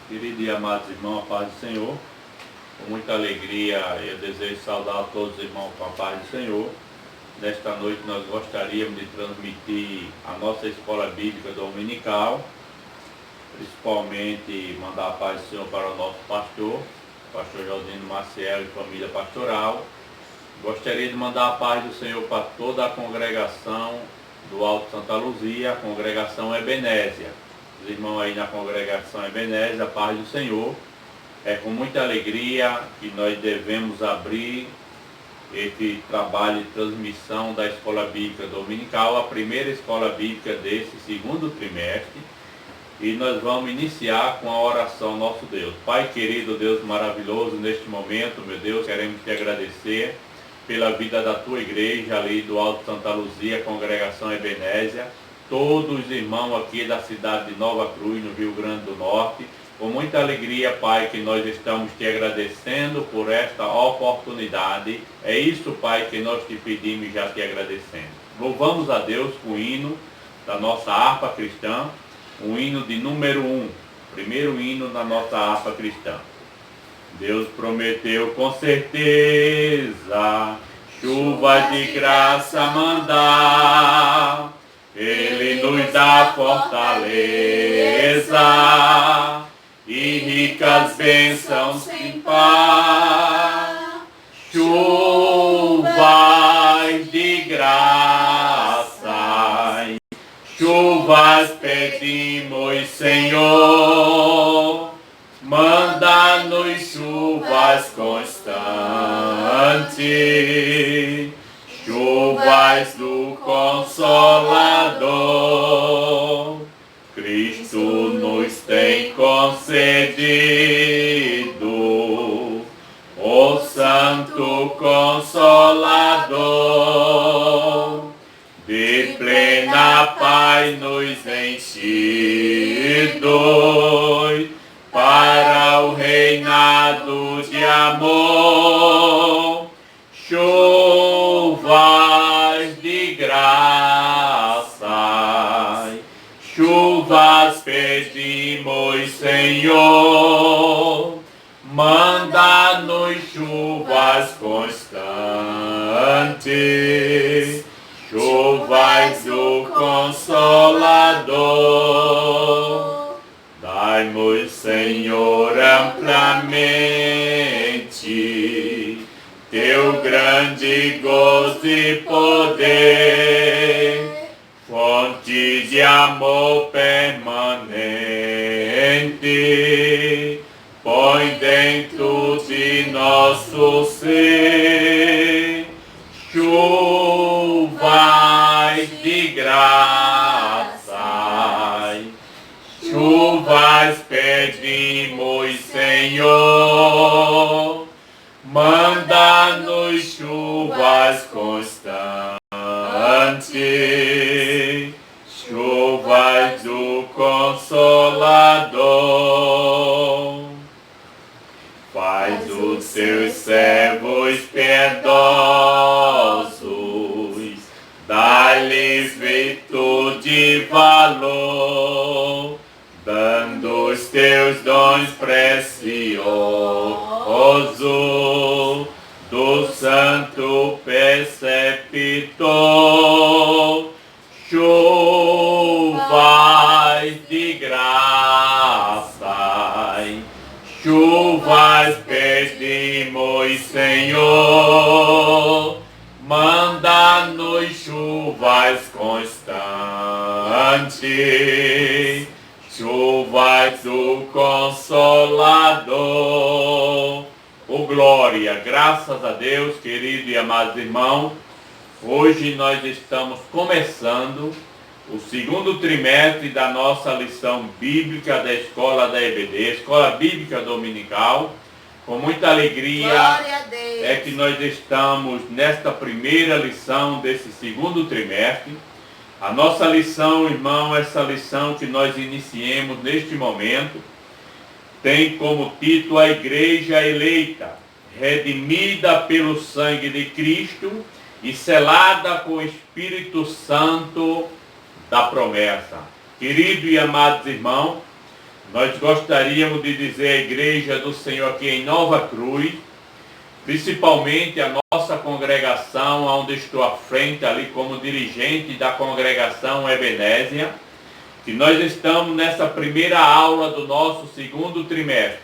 Queridos e amados irmãos, a paz do Senhor. Com muita alegria eu desejo saudar a todos os irmãos com a paz do Senhor. Nesta noite nós gostaríamos de transmitir a nossa escola bíblica dominical, principalmente mandar a paz do Senhor para o nosso pastor Josino Maciel e família pastoral. Gostaria de mandar a paz do Senhor para toda a congregação do Alto Santa Luzia, a congregação Ebenésia. Os irmãos aí na congregação Ebenésia, a paz do Senhor. É com muita alegria que nós devemos abrir esse trabalho de transmissão da Escola Bíblica Dominical, a primeira Escola Bíblica desse segundo trimestre. E nós vamos iniciar com a oração ao nosso Deus. Pai querido, Deus maravilhoso, neste momento, meu Deus, queremos te agradecer pela vida da tua igreja ali do Alto Santa Luzia, congregação Ebenésia, todos os irmãos aqui da cidade de Nova Cruz, no Rio Grande do Norte. Com muita alegria, Pai, que nós estamos te agradecendo por esta oportunidade. É isso, Pai, que nós te pedimos e já te agradecendo. Louvamos a Deus com o hino da nossa harpa cristã, o hino de número 1, primeiro hino da nossa harpa cristã. Deus prometeu com certeza chuva de graça mandar, Ele nos dá fortaleza e ricas bênçãos sem par, chuvas de graça, chuvas pedimos, Senhor, manda-nos chuvas constantes, chuvas do Consolador. Cristo nos tem concedido o Santo Consolador, de plena paz nos enchidos, para o reinado de amor, chuvas de graça, chuvas pedimos, Senhor, manda-nos chuvas constantes, chuvas do Consolador. Dai-nos, Senhor, amplamente teu grande gozo e poder, fonte de amor permanente, põe dentro de nosso ser chuvas de graça, chuvas pedimos, Senhor, manda-nos chuvas constantes, chuvas do Consolador. Faz os teus servos piedosos, dá-lhes virtude e valor, dando os teus dons preciosos do Santo Preceptor, chuvas de graça, chuvas pedimos, Senhor, manda-nos chuvas constantes, chuvas do Consolador. Oh glória, graças a Deus, querido e amados irmãos. Hoje nós estamos começando o segundo trimestre da nossa lição bíblica da Escola da EBD, Escola Bíblica Dominical. Com muita alegria é que nós estamos nesta primeira lição desse segundo trimestre. A nossa lição, irmão, essa lição que nós iniciemos neste momento, tem como título a Igreja Eleita, redimida pelo sangue de Cristo e selada com o Espírito Santo da promessa. Querido e amados irmãos, Nós gostaríamos de dizer à igreja do Senhor aqui em Nova Cruz, principalmente a nossa congregação, onde estou à frente ali como dirigente da congregação Ebenésia, que nós estamos nessa primeira aula do nosso segundo trimestre.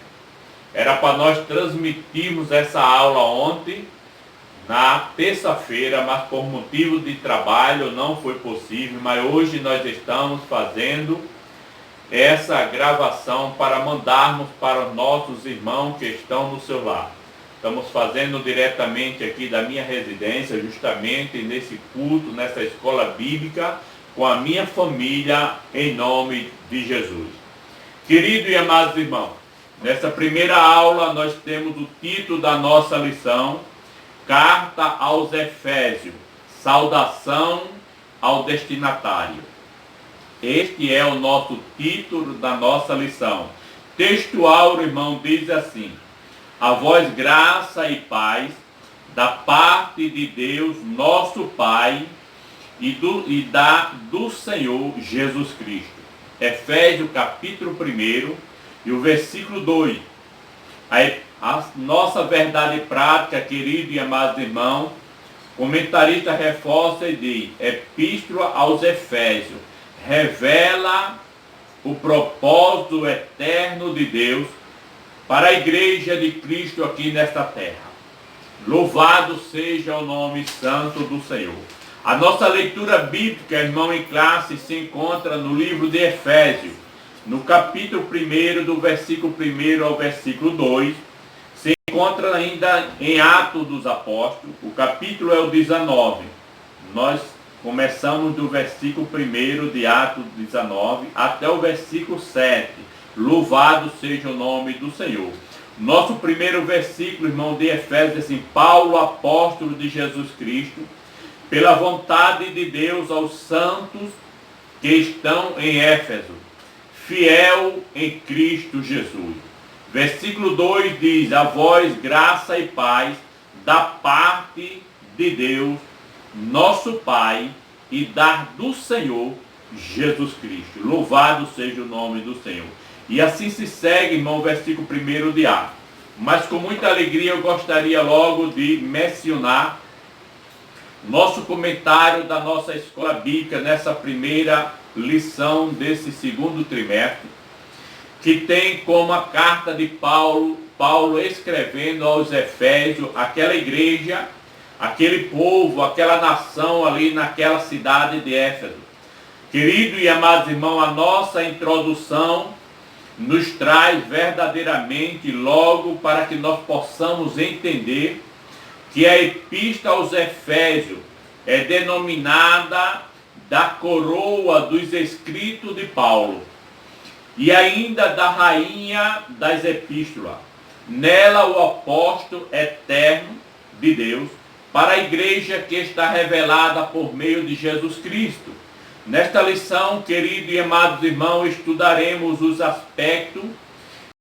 Era para nós transmitirmos essa aula ontem, na terça-feira, mas por motivo de trabalho não foi possível, mas hoje nós estamos fazendo essa gravação para mandarmos para os nossos irmãos que estão no seu lar. Estamos fazendo diretamente aqui da minha residência, justamente nesse culto, nessa escola bíblica, com a minha família, em nome de Jesus. Querido e amados irmãos, nessa primeira aula nós temos o título da nossa lição, Carta aos Efésios, saudação ao destinatário. Este é o nosso título da nossa lição. Textual, irmão, diz assim: a vós graça e paz da parte de Deus, nosso Pai, e do Senhor Jesus Cristo. Efésios capítulo 1 e o versículo 2. A nossa verdade prática, querido e amados irmãos, comentarista reforça e diz: Epístola aos Efésios revela o propósito eterno de Deus para a igreja de Cristo aqui nesta terra. Louvado seja o nome santo do Senhor. A nossa leitura bíblica, irmão em classe, se encontra no livro de Efésios, no capítulo 1, do versículo 1 ao versículo 2, se encontra ainda em Atos dos Apóstolos, o capítulo é o 19. Nós começamos do versículo 1 de Atos 19 até o versículo 7. Louvado seja o nome do Senhor. Nosso primeiro versículo, irmão, de Efésios, assim: Paulo, apóstolo de Jesus Cristo, pela vontade de Deus aos santos que estão em Éfeso, fiel em Cristo Jesus. Versículo 2 diz: a vós graça e paz da parte de Deus, nosso Pai, e do Senhor Jesus Cristo. Louvado seja o nome do Senhor. E assim se segue, irmão, o versículo 1 de Atos. Mas com muita alegria eu gostaria logo de mencionar nosso comentário da nossa escola bíblica nessa primeira lição desse segundo trimestre, que tem como a carta de Paulo escrevendo aos Efésios, aquela igreja, aquele povo, aquela nação ali naquela cidade de Éfeso. Querido e amados irmãos, a nossa introdução nos traz verdadeiramente logo para que nós possamos entender que a epístola aos Efésios é denominada da coroa dos escritos de Paulo e ainda da rainha das epístolas. Nela o apóstolo eterno de Deus para a igreja que está revelada por meio de Jesus Cristo. Nesta lição, querido e amados irmãos, estudaremos os aspectos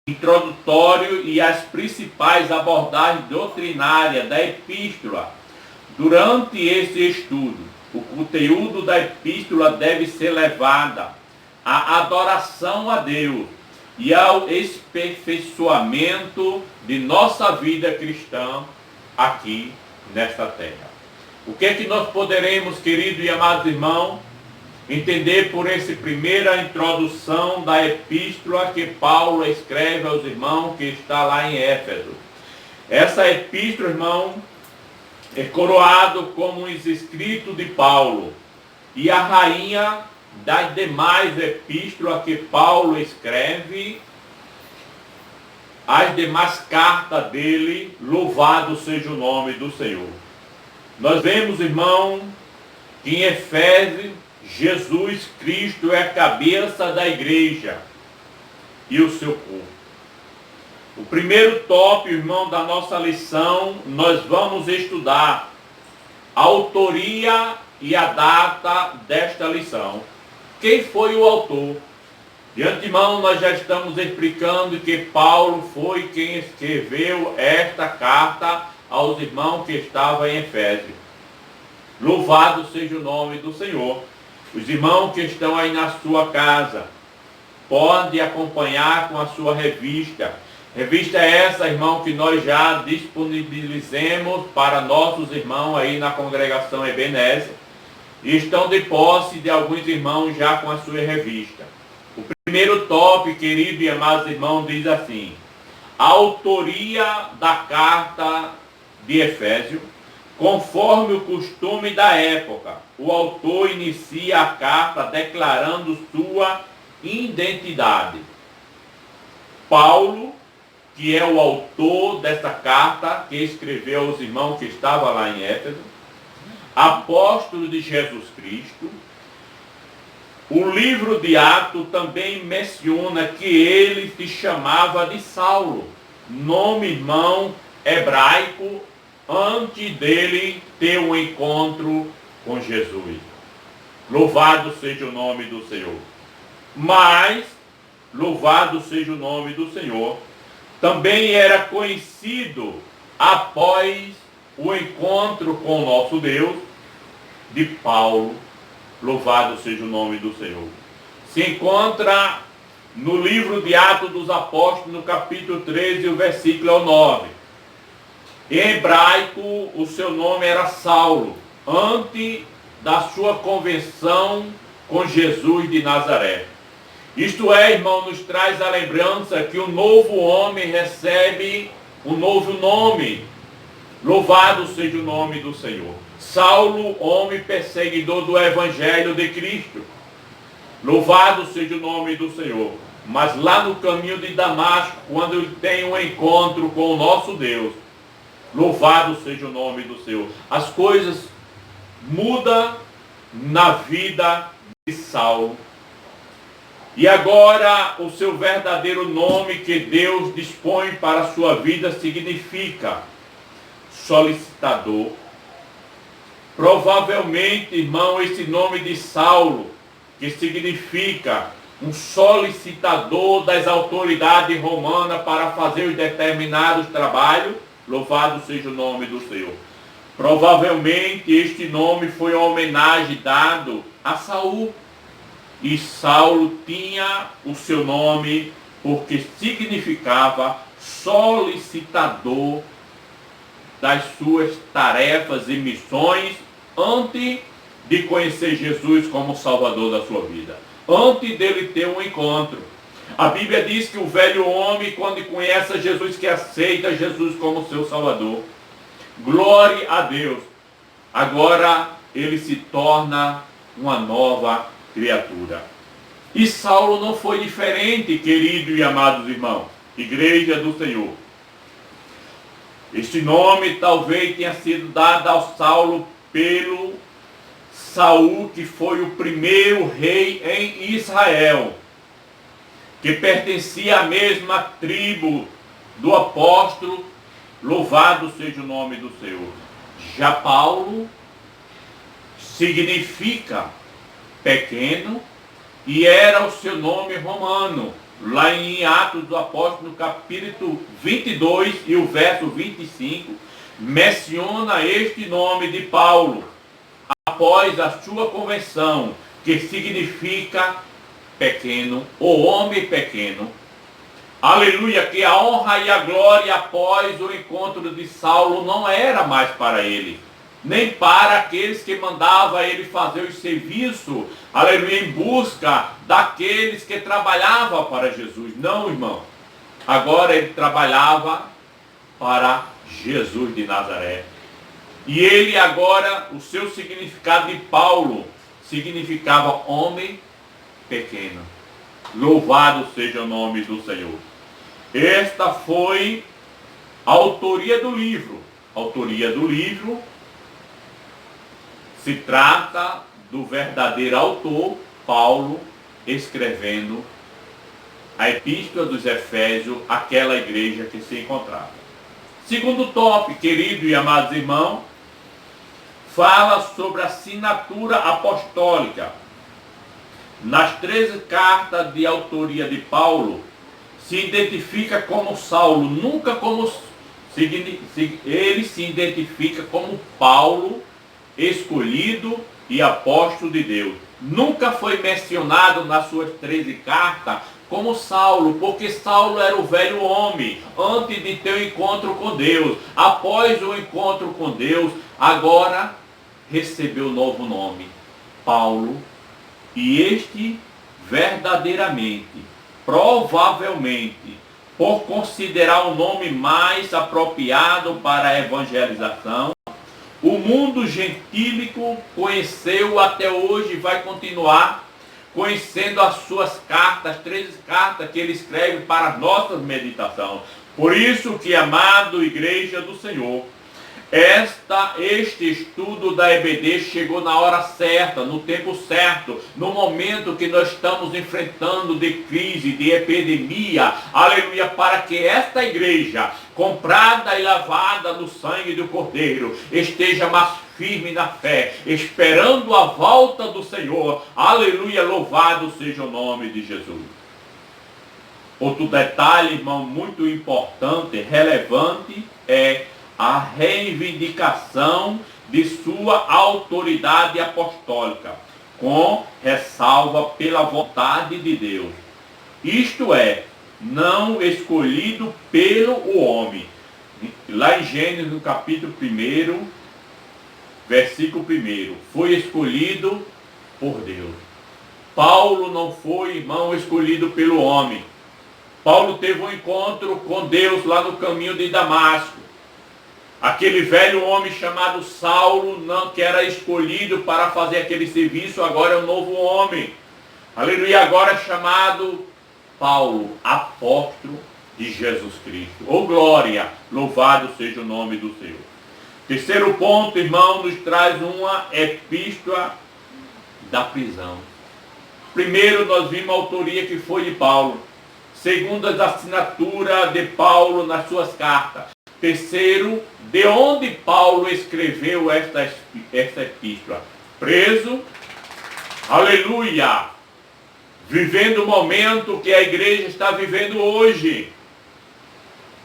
introdutórios e as principais abordagens doutrinárias da epístola. Durante esse estudo, o conteúdo da epístola deve ser levado à adoração a Deus e ao aperfeiçoamento de nossa vida cristã aqui nesta terra. O que é que nós poderemos, querido e amados irmãos, entender por essa primeira introdução da epístola que Paulo escreve aos irmãos que está lá em Éfeso? Essa epístola, irmão, é coroado como os escritos de Paulo e a rainha das demais epístolas que Paulo escreve, as demais cartas dele. Louvado seja o nome do Senhor. Nós vemos, irmão, que em Efésios Jesus Cristo é a cabeça da igreja e o seu corpo. O primeiro tópico, irmão, da nossa lição, nós vamos estudar a autoria e a data desta lição. Quem foi o autor? De antemão, nós já estamos explicando que Paulo foi quem escreveu esta carta aos irmãos que estavam em Efésios. Louvado seja o nome do Senhor. Os irmãos que estão aí na sua casa, pode acompanhar com a sua revista. Revista essa, irmão, que nós já disponibilizemos para nossos irmãos aí na congregação Ebenezer. E estão de posse de alguns irmãos já com a sua revista. O primeiro top, querido e amados irmãos, diz assim: a autoria da carta de Efésios, conforme o costume da época. O autor inicia a carta declarando sua identidade. Paulo, que é o autor dessa carta, que escreveu aos irmãos que estavam lá em Éfeso, apóstolo de Jesus Cristo. O livro de Atos também menciona que ele se chamava de Saulo, nome, irmão, hebraico, antes dele ter um encontro com Jesus. Louvado seja o nome do Senhor. Mas, louvado seja o nome do Senhor, também era conhecido após o encontro com o nosso Deus, de Paulo. Louvado seja o nome do Senhor. Se encontra no livro de Atos dos Apóstolos, no capítulo 13, o versículo 9. Em hebraico, o seu nome era Saulo, antes da sua conversão com Jesus de Nazaré. Isto é, irmão, nos traz a lembrança que o novo homem recebe um novo nome. Louvado seja o nome do Senhor. Saulo, homem perseguidor do Evangelho de Cristo. Louvado seja o nome do Senhor. Mas lá no caminho de Damasco, quando ele tem um encontro com o nosso Deus, louvado seja o nome do Senhor, as coisas mudam na vida de Saulo. E agora o seu verdadeiro nome que Deus dispõe para a sua vida significa solicitador. Provavelmente, irmão, esse nome de Saulo, que significa um solicitador das autoridades romanas para fazer os determinados trabalhos, louvado seja o nome do Senhor. Provavelmente este nome foi uma homenagem dado a Saul. E Saulo tinha o seu nome porque significava solicitador das suas tarefas e missões antes de conhecer Jesus como Salvador da sua vida. Antes dele ter um encontro. A Bíblia diz que o velho homem, quando conhece Jesus, que aceita Jesus como seu Salvador, glória a Deus, agora ele se torna uma nova criatura. E Saulo não foi diferente, querido e amados irmãos, igreja do Senhor. Este nome talvez tenha sido dado ao Saulo pelo Saul, que foi o primeiro rei em Israel, que pertencia à mesma tribo do apóstolo, louvado seja o nome do Senhor. Já Paulo significa pequeno e era o seu nome romano. Lá em Atos do Apóstolo, no capítulo 22 e o verso 25, menciona este nome de Paulo, após a sua conversão, que significa pequeno, ou homem pequeno. Aleluia, que a honra e a glória após o encontro de Saulo não era mais para ele, nem para aqueles que mandavam ele fazer o serviço, aleluia, em busca daqueles que trabalhavam para Jesus. Não, irmão. Agora ele trabalhava para Jesus de Nazaré. E ele agora, o seu significado de Paulo, significava homem pequeno. Louvado seja o nome do Senhor. Esta foi a autoria do livro. A autoria do livro se trata do verdadeiro autor, Paulo, escrevendo a Epístola dos Efésios, aquela igreja que se encontrava. Segundo top, querido e amados irmãos, fala sobre a assinatura apostólica. Nas 13 cartas de autoria de Paulo, se identifica como Saulo, nunca como... Ele se identifica como Paulo, escolhido e apóstolo de Deus. Nunca foi mencionado nas suas 13 cartas como Saulo, porque Saulo era o velho homem, antes de ter o encontro com Deus. Após o encontro com Deus, agora recebeu novo nome, Paulo, e este verdadeiramente, provavelmente, por considerar o nome mais apropriado para a evangelização, o mundo gentílico conheceu até hoje e vai continuar conhecendo as suas cartas, 13 cartas que ele escreve para a nossa meditação. Por isso que, amado igreja do Senhor, este estudo da EBD chegou na hora certa, no tempo certo, no momento que nós estamos enfrentando de crise, de epidemia, aleluia, para que esta igreja, comprada e lavada no sangue do Cordeiro, esteja mais firme na fé, esperando a volta do Senhor, aleluia, louvado seja o nome de Jesus. Outro detalhe, irmão, muito importante, relevante, é a reivindicação de sua autoridade apostólica, com ressalva pela vontade de Deus. Isto é, não escolhido pelo homem. Lá em Gênesis, no capítulo 1, versículo 1, foi escolhido por Deus. Paulo não foi, irmão, escolhido pelo homem. Paulo teve um encontro com Deus lá no caminho de Damasco. Aquele velho homem chamado Saulo, que era escolhido para fazer aquele serviço, agora é um novo homem. Aleluia, agora é chamado Paulo, apóstolo de Jesus Cristo. Oh glória, louvado seja o nome do Senhor. Terceiro ponto, irmão, nos traz uma epístola da prisão. Primeiro, nós vimos a autoria que foi de Paulo. Segundo, a assinatura de Paulo nas suas cartas. Terceiro, de onde Paulo escreveu esta epístola? Preso, aleluia, vivendo o momento que a igreja está vivendo hoje.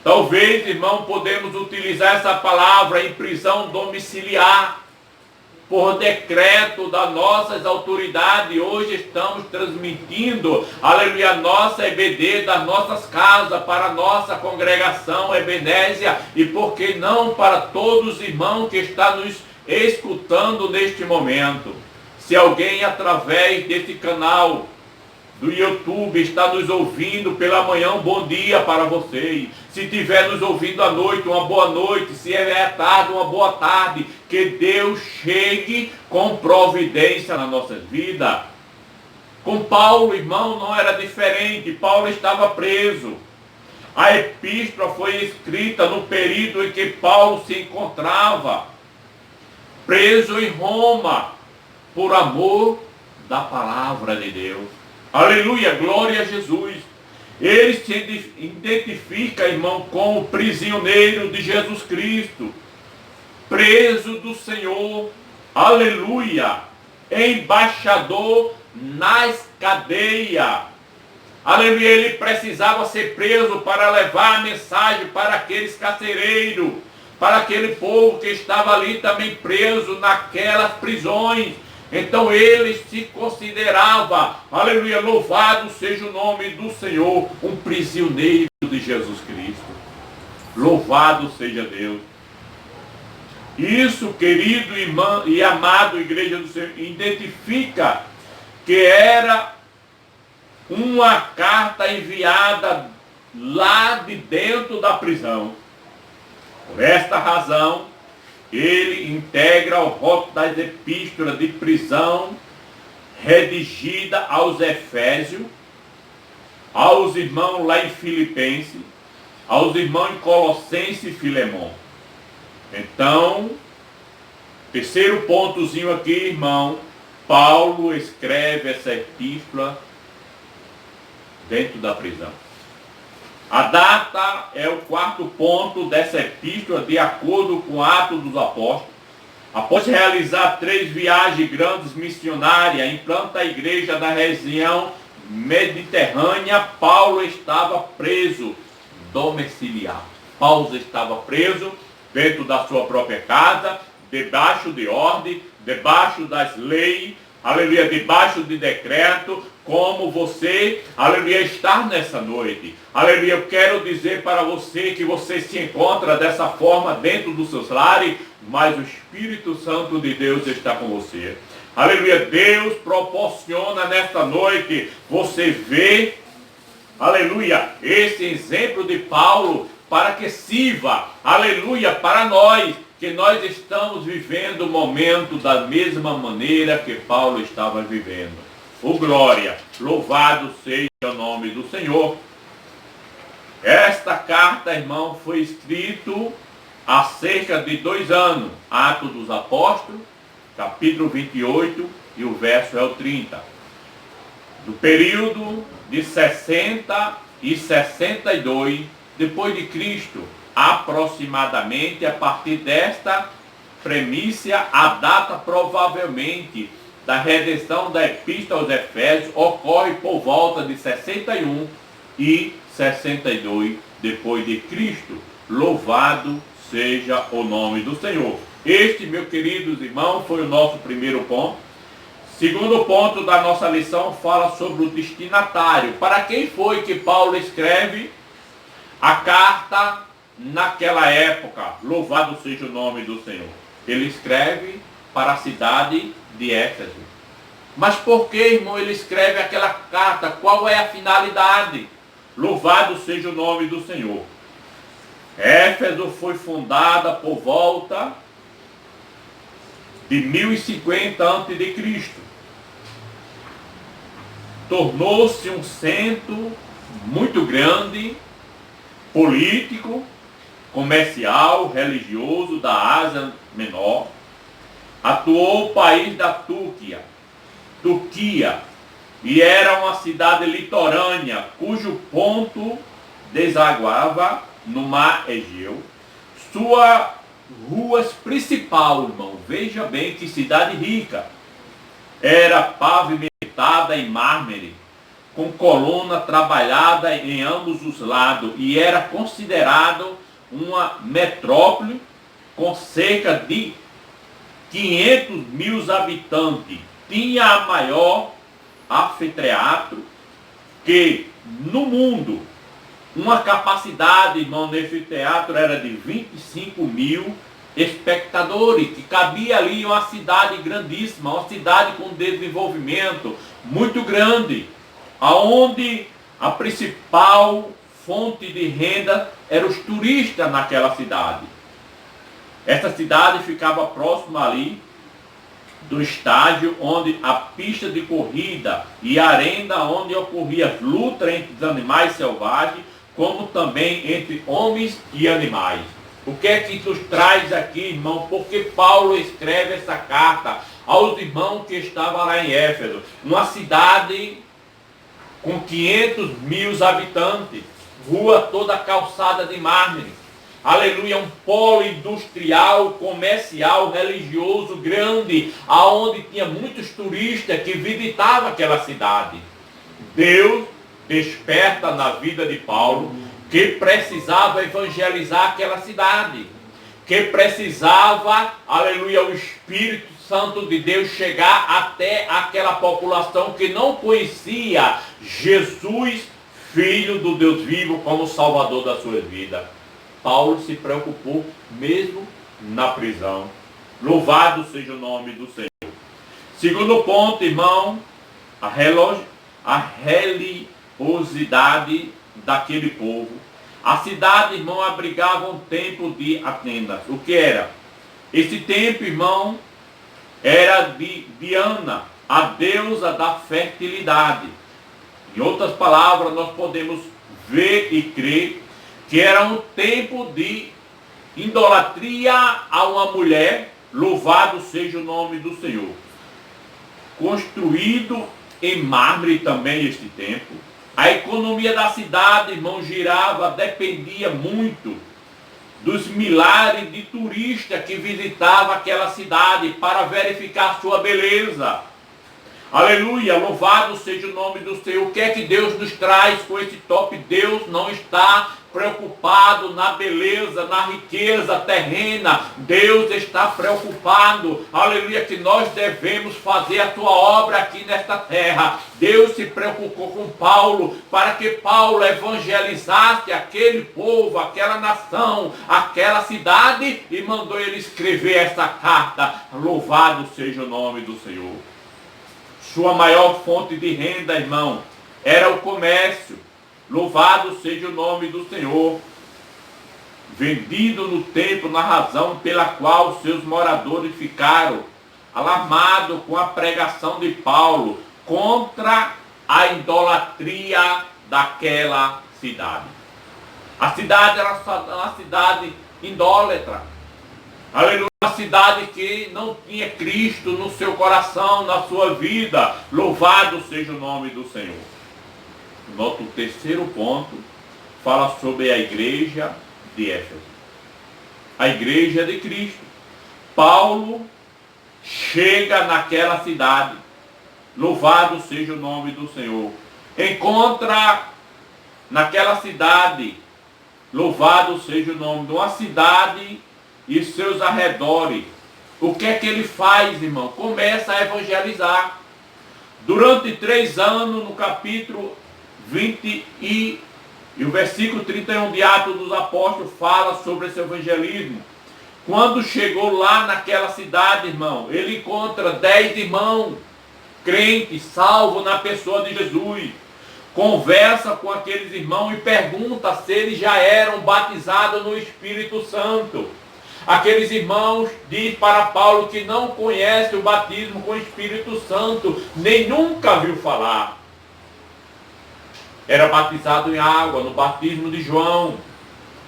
Talvez, irmão, podemos utilizar essa palavra em prisão domiciliar. Por decreto das nossas autoridades, hoje estamos transmitindo, aleluia, nossa EBD das nossas casas para a nossa congregação Ebenésia e por que não para todos os irmãos que estão nos escutando neste momento. Se alguém através desse canal do YouTube está nos ouvindo pela manhã, um bom dia para vocês. Se estiver nos ouvindo à noite, uma boa noite. Se é à tarde, uma boa tarde. Que Deus chegue com providência na nossa vida. Com Paulo, irmão, não era diferente. Paulo estava preso. A epístola foi escrita no período em que Paulo se encontrava preso em Roma por amor da palavra de Deus. Aleluia, glória a Jesus. Ele se identifica, irmão, como prisioneiro de Jesus Cristo, preso do Senhor, aleluia, embaixador nas cadeias. Aleluia, ele precisava ser preso para levar a mensagem para aqueles carcereiros, para aquele povo que estava ali também preso naquelas prisões. Então ele se considerava, aleluia, louvado seja o nome do Senhor, um prisioneiro de Jesus Cristo. Louvado seja Deus. Isso, querido irmão e amado igreja do Senhor, identifica que era uma carta enviada lá de dentro da prisão. Por esta razão, ele integra o rol das epístolas de prisão redigida aos Efésios, aos irmãos lá em Filipenses, aos irmãos em Colossenses e Filemon. Então, terceiro pontozinho aqui, irmão, Paulo escreve essa epístola dentro da prisão. A data é o quarto ponto dessa epístola, de acordo com Atos dos Apóstolos. Após realizar 3 viagens grandes missionárias, implanta a igreja da região mediterrânea, Paulo estava preso domiciliar. Paulo estava preso dentro da sua própria casa, debaixo de ordem, debaixo das leis, aleluia, debaixo de decreto, como você, aleluia, está nessa noite. Aleluia, eu quero dizer para você que você se encontra dessa forma dentro dos seus lares, mas o Espírito Santo de Deus está com você. Aleluia, Deus proporciona nesta noite, você vê, aleluia, esse exemplo de Paulo para que sirva, aleluia, para nós, que nós estamos vivendo o momento da mesma maneira que Paulo estava vivendo. Oh glória, louvado seja o nome do Senhor. Esta carta, irmão, foi escrito há cerca de 2 anos, Atos dos Apóstolos, capítulo 28 e o verso é o 30. Do período de 60 e 62 depois de Cristo, aproximadamente a partir desta premissa, a data provavelmente da redenção da Epístola aos Efésios ocorre por volta de 61 e 62 depois de Cristo. Louvado seja o nome do Senhor. Este, meus queridos irmãos, foi o nosso primeiro ponto. Segundo ponto da nossa lição fala sobre o destinatário. Para quem foi que Paulo escreve a carta naquela época? Louvado seja o nome do Senhor. Ele escreve para a cidade de Éfeso. Mas por que, irmão, ele escreve aquela carta? Qual é a finalidade? Louvado seja o nome do Senhor. Éfeso foi fundada por volta de 1050 a.C. Tornou-se um centro muito grande, político, comercial, religioso da Ásia Menor. Atuou o país da Turquia, e era uma cidade litorânea, cujo ponto desaguava no mar Egeu. Sua ruas principal, irmão, veja bem que cidade rica, era pavimentada em mármore, com coluna trabalhada em ambos os lados, e era considerado uma metrópole com cerca de 500 mil habitantes. Tinha a maior anfiteatro que no mundo. Uma capacidade, irmão, nesse teatro era de 25 mil espectadores, que cabia ali uma cidade grandíssima, uma cidade com desenvolvimento muito grande, aonde a principal fonte de renda eram os turistas naquela cidade. Essa cidade ficava próxima ali do estádio onde a pista de corrida e a arena onde ocorria as lutas entre os animais selvagens, como também entre homens e animais. O que é que nos traz aqui, irmão? Porque Paulo escreve essa carta aos irmãos que estavam lá em Éfeso, uma cidade com 500 mil habitantes, rua toda calçada de mármore. Aleluia, um polo industrial, comercial, religioso grande, aonde tinha muitos turistas que visitavam aquela cidade. Deus desperta na vida de Paulo que precisava evangelizar aquela cidade, que precisava, aleluia, o Espírito Santo de Deus chegar até aquela população que não conhecia Jesus, Filho do Deus vivo, como Salvador da sua vida. Paulo se preocupou mesmo na prisão. Louvado seja o nome do Senhor. Segundo ponto, irmão, a religiosidade daquele povo. A cidade, irmão, abrigava um templo de Atenas. O que era? Esse templo, irmão, era de Diana, a deusa da fertilidade. Em outras palavras, nós podemos ver e crer que era um templo de idolatria a uma mulher. Louvado seja o nome do Senhor. Construído em mármore também este templo. A economia da cidade, irmão, girava, dependia muito dos milhares de turistas que visitavam aquela cidade para verificar sua beleza. Aleluia, louvado seja o nome do Senhor. O que é que Deus nos traz com esse top? Deus não está preocupado na beleza, na riqueza terrena. Deus está preocupado, aleluia, que nós devemos fazer a tua obra aqui nesta terra. Deus se preocupou com Paulo, para que Paulo evangelizasse aquele povo, aquela nação, aquela cidade, e mandou ele escrever essa carta. Louvado seja o nome do Senhor. Sua maior fonte de renda, irmão, era o comércio. Louvado seja o nome do Senhor. Vendido no templo na razão pela qual seus moradores ficaram alarmados com a pregação de Paulo contra a idolatria daquela cidade. A cidade era uma cidade idólatra. Aleluia. Uma cidade que não tinha Cristo no seu coração, na sua vida. Louvado seja o nome do Senhor. Nosso terceiro ponto fala sobre a igreja de Éfeso. A igreja de Cristo. Paulo chega naquela cidade. Louvado seja o nome do Senhor. Encontra naquela cidade, louvado seja o nome de uma cidade e seus arredores. O que é que ele faz, irmão? Começa a evangelizar. Durante 3 anos, no capítulo 20 e o versículo 31 de Atos dos Apóstolos fala sobre esse evangelismo. Quando chegou lá naquela cidade, irmão, ele encontra 10 irmãos crentes, salvos na pessoa de Jesus. Conversa com aqueles irmãos e pergunta se eles já eram batizados no Espírito Santo. Aqueles irmãos dizem para Paulo que não conhece o batismo com o Espírito Santo, nem nunca viu falar. Era batizado em água, no batismo de João.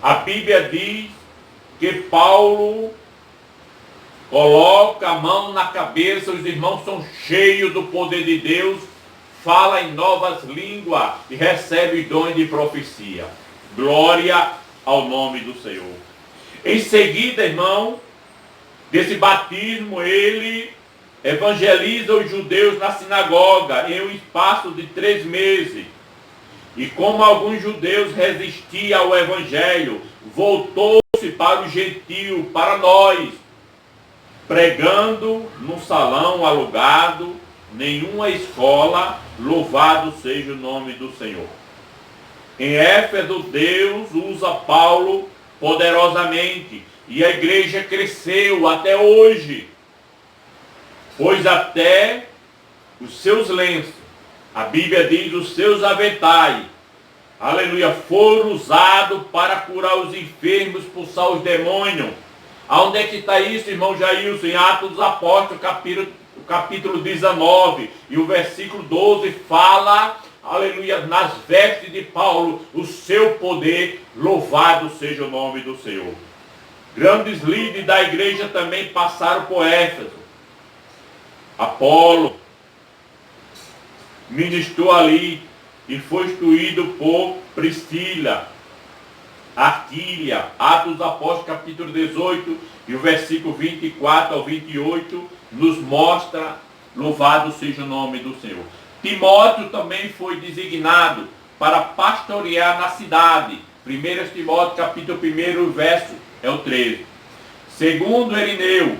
A Bíblia diz que Paulo coloca a mão na cabeça, os irmãos são cheios do poder de Deus, fala em novas línguas e recebe dons de profecia. Glória ao nome do Senhor. Em seguida, irmão, desse batismo, ele evangeliza os judeus na sinagoga em um espaço de 3 meses. E como alguns judeus resistiam ao evangelho, voltou-se para o gentio, para nós, pregando num salão alugado, nenhuma escola, louvado seja o nome do Senhor. Em Éfeso, Deus usa Paulo poderosamente, e a igreja cresceu até hoje, pois até os seus lenços, a Bíblia diz, os seus aventais, aleluia, foram usados para curar os enfermos, expulsar os demônios. Aonde é que está isso, irmão Jailson? Em Atos dos Apóstolos, capítulo 19, e o versículo 12 fala, aleluia, nas vestes de Paulo, o seu poder, louvado seja o nome do Senhor. Grandes líderes da igreja também passaram por Éfeso. Apolo ministrou ali e foi instruído por Priscila, Aquília. Atos dos Apóstolos, capítulo 18, e o versículo 24 ao 28, nos mostra, louvado seja o nome do Senhor. Timóteo também foi designado para pastorear na cidade. 1 Timóteo, capítulo 1, verso é o 13. Segundo Irineu,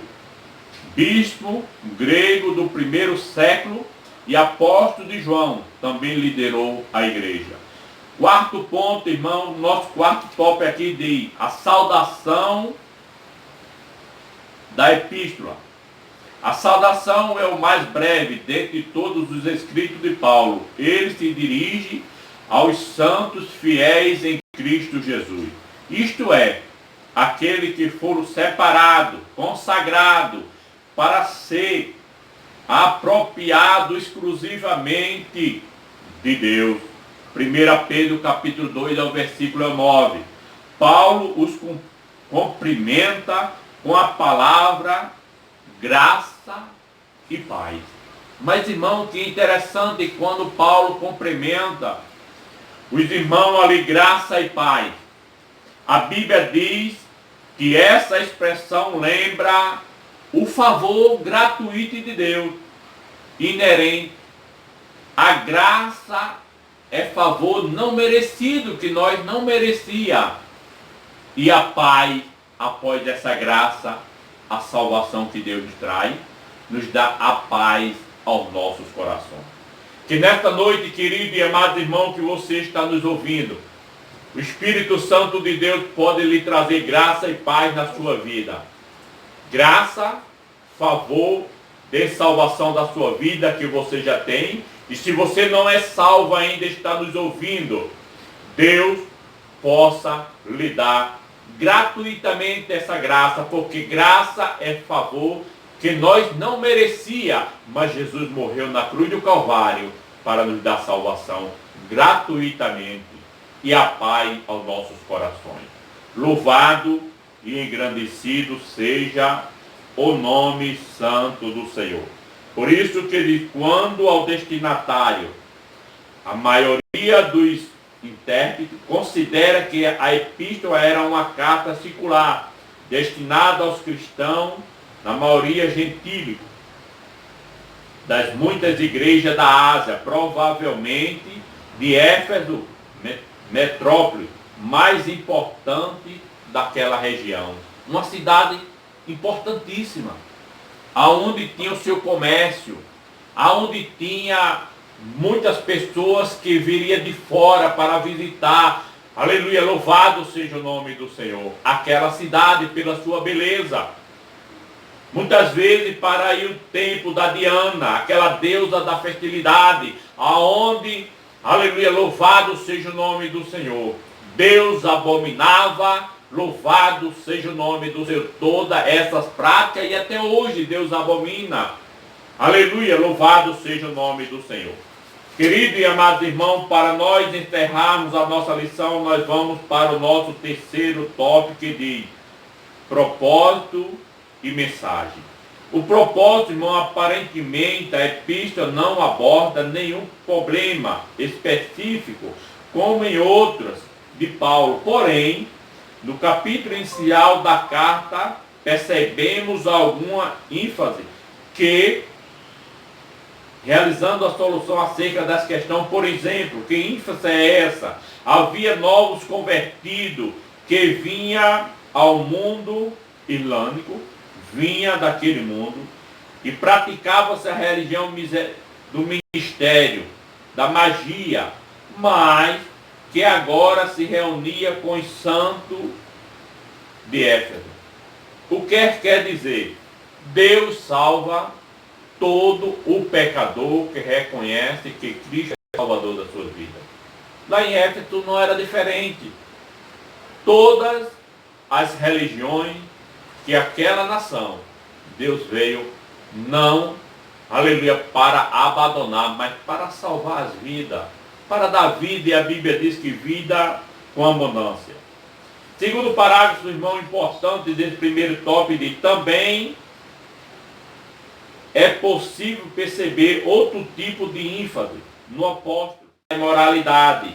bispo grego do 1º século e apóstolo de João, também liderou a igreja. Quarto ponto, irmão, nosso quarto tópico aqui de a saudação da epístola. A saudação é o mais breve dentre todos os escritos de Paulo. Ele se dirige aos santos fiéis em Cristo Jesus. Isto é, aquele que foram separados, consagrados, para ser apropriado exclusivamente de Deus. 1 Pedro capítulo 2, ao versículo 9. Paulo os cumprimenta com a palavra graça e paz. Mas, irmão, que interessante quando Paulo cumprimenta os irmãos ali, graça e paz. A Bíblia diz que essa expressão lembra o favor gratuito de Deus, inerente à graça é favor não merecido, que nós não merecia. E a paz, após essa graça, a salvação que Deus nos traz, nos dá a paz aos nossos corações. Que nesta noite, querido e amado irmão, que você está nos ouvindo, o Espírito Santo de Deus pode lhe trazer graça e paz na sua vida. Graça, favor de salvação da sua vida que você já tem. E se você não é salvo ainda, está nos ouvindo, Deus possa lhe dar gratuitamente essa graça, porque graça é favor que nós não merecia, mas Jesus morreu na cruz do Calvário para nos dar salvação gratuitamente e a paz aos nossos corações. Louvado e engrandecido seja o nome santo do Senhor. Por isso que diz, quando ao destinatário, a maioria dos intérpretes considera que a epístola era uma carta circular, destinada aos cristãos, na maioria gentílico, das muitas igrejas da Ásia, provavelmente de Éfeso, metrópole mais importante daquela região. Uma cidade importantíssima, aonde tinha o seu comércio, aonde tinha muitas pessoas que viriam de fora para visitar. Aleluia, louvado seja o nome do Senhor. Aquela cidade pela sua beleza. Muitas vezes para ir o templo da Diana, aquela deusa da fertilidade, aonde, aleluia, louvado seja o nome do Senhor. Deus abominava, louvado seja o nome do Senhor. Todas essas práticas, e até hoje Deus abomina. Aleluia, louvado seja o nome do Senhor. Querido e amado irmão, para nós encerrarmos a nossa lição, nós vamos para o nosso terceiro tópico que diz propósito e mensagem. O propósito, irmão, aparentemente a epístola não aborda nenhum problema específico, como em outras de Paulo. Porém, no capítulo inicial da carta, percebemos alguma ênfase que, realizando a solução acerca das questões, por exemplo, que ênfase é essa? Havia novos convertidos que vinha ao mundo islâmico, vinha daquele mundo, e praticava-se a religião do ministério, da magia, mas que agora se reunia com os santos de Éfeso. O que quer dizer? Deus salva todo o pecador que reconhece que Cristo é o Salvador da sua vida. Lá em Éfeso não era diferente. Todas as religiões que aquela nação, Deus veio não, aleluia, para abandonar, mas para salvar as vidas, para dar vida, e a Bíblia diz que vida com abundância. Segundo parágrafo, irmão, importante desse primeiro tópico, de também é possível perceber outro tipo de ênfase no apóstolo, a imoralidade,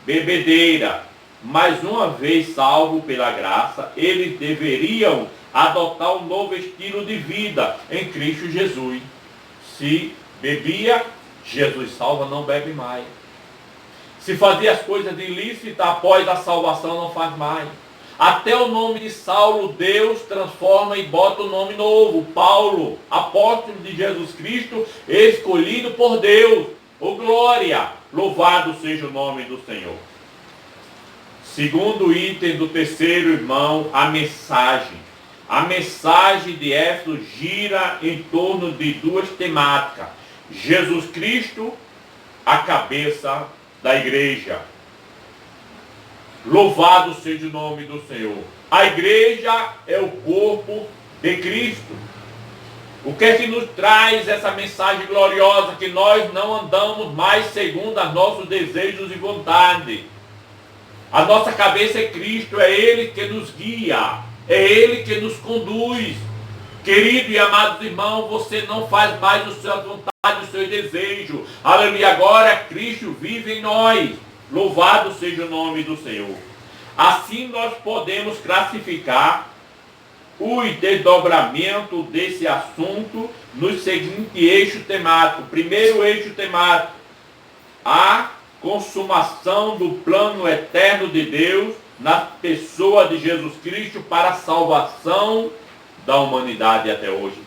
bebedeira. Mais uma vez salvo pela graça, eles deveriam adotar um novo estilo de vida em Cristo Jesus. Se bebia, Jesus salva, não bebe mais. Se fazia as coisas ilícitas, após a salvação não faz mais. Até o nome de Saulo, Deus transforma e bota o nome novo. Paulo, apóstolo de Jesus Cristo, escolhido por Deus. Oh glória! Louvado seja o nome do Senhor. Segundo item do terceiro, irmão, a mensagem. A mensagem de Éfeso gira em torno de duas temáticas. Jesus Cristo, a cabeça da igreja. Louvado seja o nome do Senhor. A igreja é o corpo de Cristo. O que é que nos traz essa mensagem gloriosa? Que nós não andamos mais segundo os nossos desejos e vontades. A nossa cabeça é Cristo, é Ele que nos guia, é Ele que nos conduz. Querido e amados irmãos, você não faz mais a sua vontade, o seu desejo. Aleluia, agora Cristo vive em nós. Louvado seja o nome do Senhor. Assim nós podemos classificar os desdobramentos desse assunto nos seguintes eixos temáticos. Primeiro eixo temático, a consumação do plano eterno de Deus na pessoa de Jesus Cristo para a salvação da humanidade até hoje.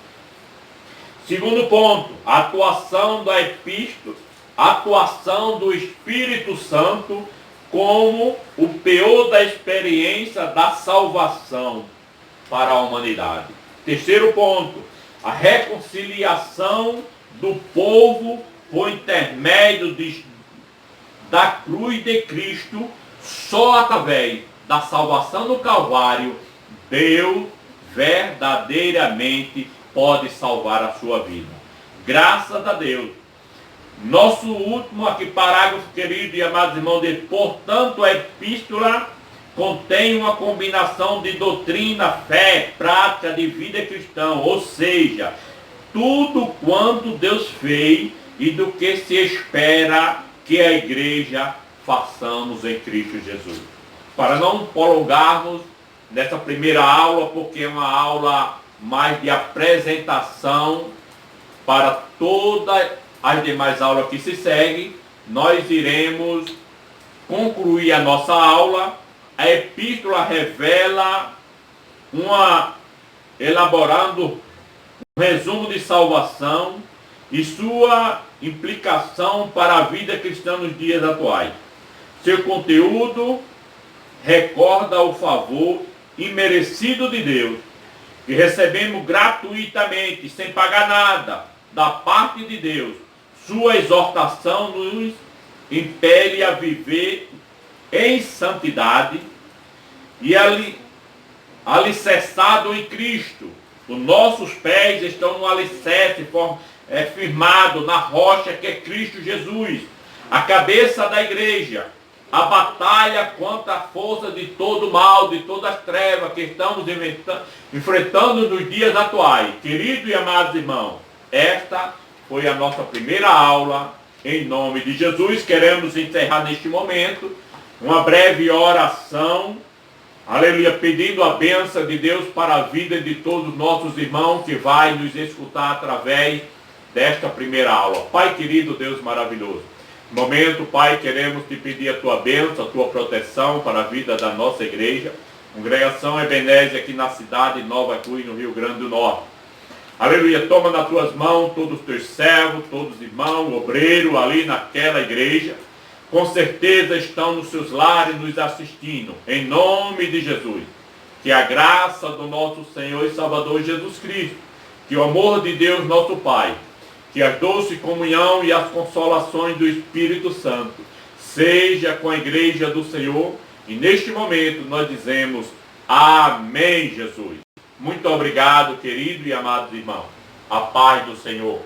Segundo ponto, a atuação da epístola, a atuação do Espírito Santo como o peor da experiência da salvação para a humanidade. Terceiro ponto, a reconciliação do povo por intermédio da cruz de Cristo. Só através da salvação do Calvário, Deus verdadeiramente pode salvar a sua vida. Graças a Deus. Nosso último aqui parágrafo, querido e amados irmãos, diz: portanto, a epístola contém uma combinação de doutrina, fé, prática de vida cristã, ou seja, tudo quanto Deus fez e do que se espera que a igreja façamos em Cristo Jesus. Para não prolongarmos nessa primeira aula, porque é uma aula mais de apresentação para todas as demais aulas que se seguem, nós iremos concluir a nossa aula. A epístola revela elaborando um resumo de salvação e sua implicação para a vida cristã nos dias atuais. Seu conteúdo recorda o favor imerecido de Deus, que recebemos gratuitamente, sem pagar nada, da parte de Deus. Sua exortação nos impele a viver em santidade e alicerçado em Cristo. Os nossos pés estão no alicerce firmado na rocha que é Cristo Jesus, a cabeça da igreja. A batalha contra a força de todo mal, de todas as trevas que estamos enfrentando nos dias atuais. Queridos e amados irmãos, esta foi a nossa primeira aula. Em nome de Jesus, queremos encerrar neste momento uma breve oração, aleluia, pedindo a bênção de Deus para a vida de todos os nossos irmãos que vai nos escutar através desta primeira aula. Pai querido, Deus maravilhoso, no momento, Pai, queremos te pedir a tua bênção, a tua proteção para a vida da nossa igreja, Congregação Ebenezer aqui na cidade de Nova Cruz, no Rio Grande do Norte. Aleluia, toma nas tuas mãos todos os teus servos, todos os irmãos, obreiros ali naquela igreja. Com certeza estão nos seus lares nos assistindo. Em nome de Jesus. Que a graça do nosso Senhor e Salvador Jesus Cristo, que o amor de Deus nosso Pai, que a doce comunhão e as consolações do Espírito Santo seja com a igreja do Senhor. E neste momento nós dizemos amém, Jesus. Muito obrigado, querido e amados irmãos. A paz do Senhor.